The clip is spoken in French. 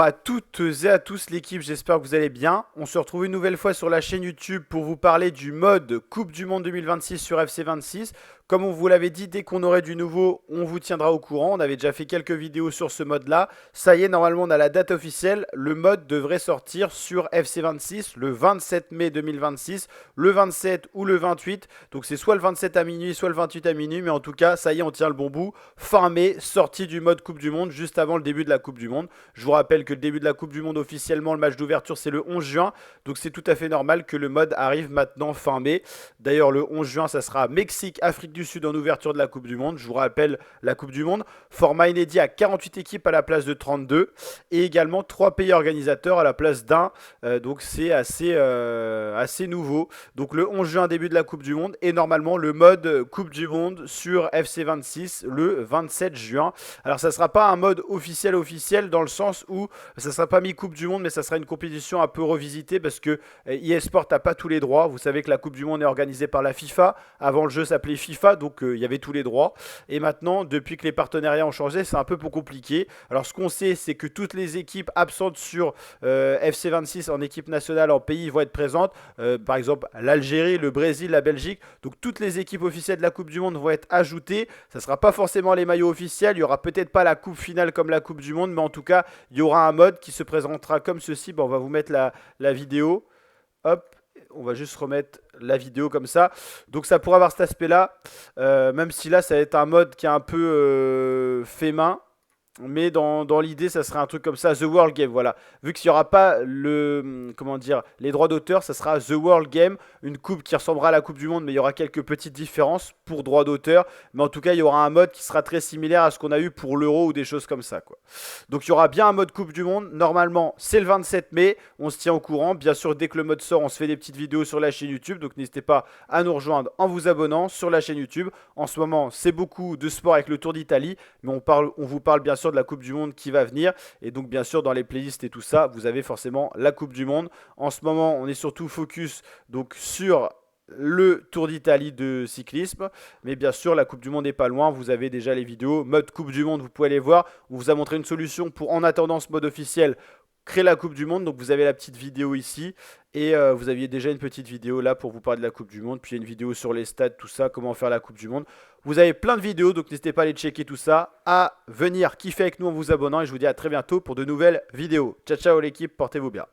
à toutes et à tous l'équipe, j'espère que vous allez bien. On se retrouve une nouvelle fois sur la chaîne YouTube pour vous parler du mode Coupe du Monde 2026 sur FC26. Comme on vous l'avait dit, dès qu'on aurait du nouveau, on vous tiendra au courant. On avait déjà fait quelques vidéos sur ce mode-là. Ça y est, normalement on a la date officielle. Le mode devrait sortir sur FC26 le 27 mai 2026, le 27 ou le 28. Donc c'est soit le 27 à minuit, soit le 28 à minuit. Mais en tout cas, ça y est, on tient le bon bout. Fin mai, sortie du mode Coupe du Monde, juste avant le début de la Coupe du Monde. Je vous rappelle que le début de la Coupe du Monde officiellement, le match d'ouverture, c'est le 11 juin. Donc c'est tout à fait normal que le mode arrive maintenant fin mai. D'ailleurs, le 11 juin, ça sera Mexique, Afrique du Sud en ouverture de la Coupe du Monde. Je vous rappelle la Coupe du Monde. Format inédit à 48 équipes à la place de 32. Et également 3 pays organisateurs à la place d'un. Donc c'est assez nouveau. Donc le 11 juin, début de la Coupe du Monde. Et normalement, le mode Coupe du Monde sur FC26 le 27 juin. Alors ça ne sera pas un mode officiel dans le sens où ça ne sera pas mis Coupe du Monde, mais ça sera une compétition un peu revisitée parce que eSport n'a pas tous les droits. Vous savez que la Coupe du Monde est organisée par la FIFA. Avant, le jeu s'appelait FIFA, donc il y avait tous les droits. Et maintenant, depuis que les partenariats ont changé, c'est un peu plus compliqué. Alors ce qu'on sait, c'est que toutes les équipes absentes sur FC26 en équipe nationale en pays vont être présentes. Par exemple, l'Algérie, le Brésil, la Belgique. Donc toutes les équipes officielles de la Coupe du Monde vont être ajoutées. Ça ne sera pas forcément les maillots officiels. Il n'y aura peut-être pas la coupe finale comme la Coupe du Monde, mais en tout cas, il y aura un mode qui se présentera comme ceci. Bon, on va vous mettre la vidéo. Hop, on va juste remettre la vidéo comme ça. Donc ça pourra avoir cet aspect-là, même si là, ça va être un mode qui est un peu fait main. Mais dans l'idée, ça serait un truc comme ça, The World Game, voilà. Vu qu'il n'y aura pas les droits d'auteur, ça sera The World Game, une coupe qui ressemblera à la Coupe du Monde, mais il y aura quelques petites différences pour droits d'auteur. Mais en tout cas, il y aura un mode qui sera très similaire à ce qu'on a eu pour l'Euro ou des choses comme ça, quoi. Donc il y aura bien un mode Coupe du Monde. Normalement, c'est le 27 mai, on se tient au courant. Bien sûr, dès que le mode sort, on se fait des petites vidéos sur la chaîne YouTube. Donc n'hésitez pas à nous rejoindre en vous abonnant sur la chaîne YouTube. En ce moment, c'est beaucoup de sport avec le Tour d'Italie, mais on vous parle bien sûr de la Coupe du Monde qui va venir. Et donc bien sûr dans les playlists et tout ça, vous avez forcément la Coupe du Monde. En ce moment, on est surtout focus donc sur le Tour d'Italie de cyclisme. Mais bien sûr, la Coupe du Monde n'est pas loin. Vous avez déjà les vidéos. Mode Coupe du Monde, vous pouvez aller voir. On vous a montré une solution pour, en attendant ce mode officiel, créer la Coupe du Monde. Donc vous avez la petite vidéo ici. Et vous aviez déjà une petite vidéo là pour vous parler de la Coupe du Monde. Puis il y a une vidéo sur les stats, tout ça, comment faire la Coupe du Monde. Vous avez plein de vidéos, donc n'hésitez pas à aller checker tout ça, à venir kiffer avec nous en vous abonnant. Et je vous dis à très bientôt pour de nouvelles vidéos. Ciao, ciao l'équipe, portez-vous bien.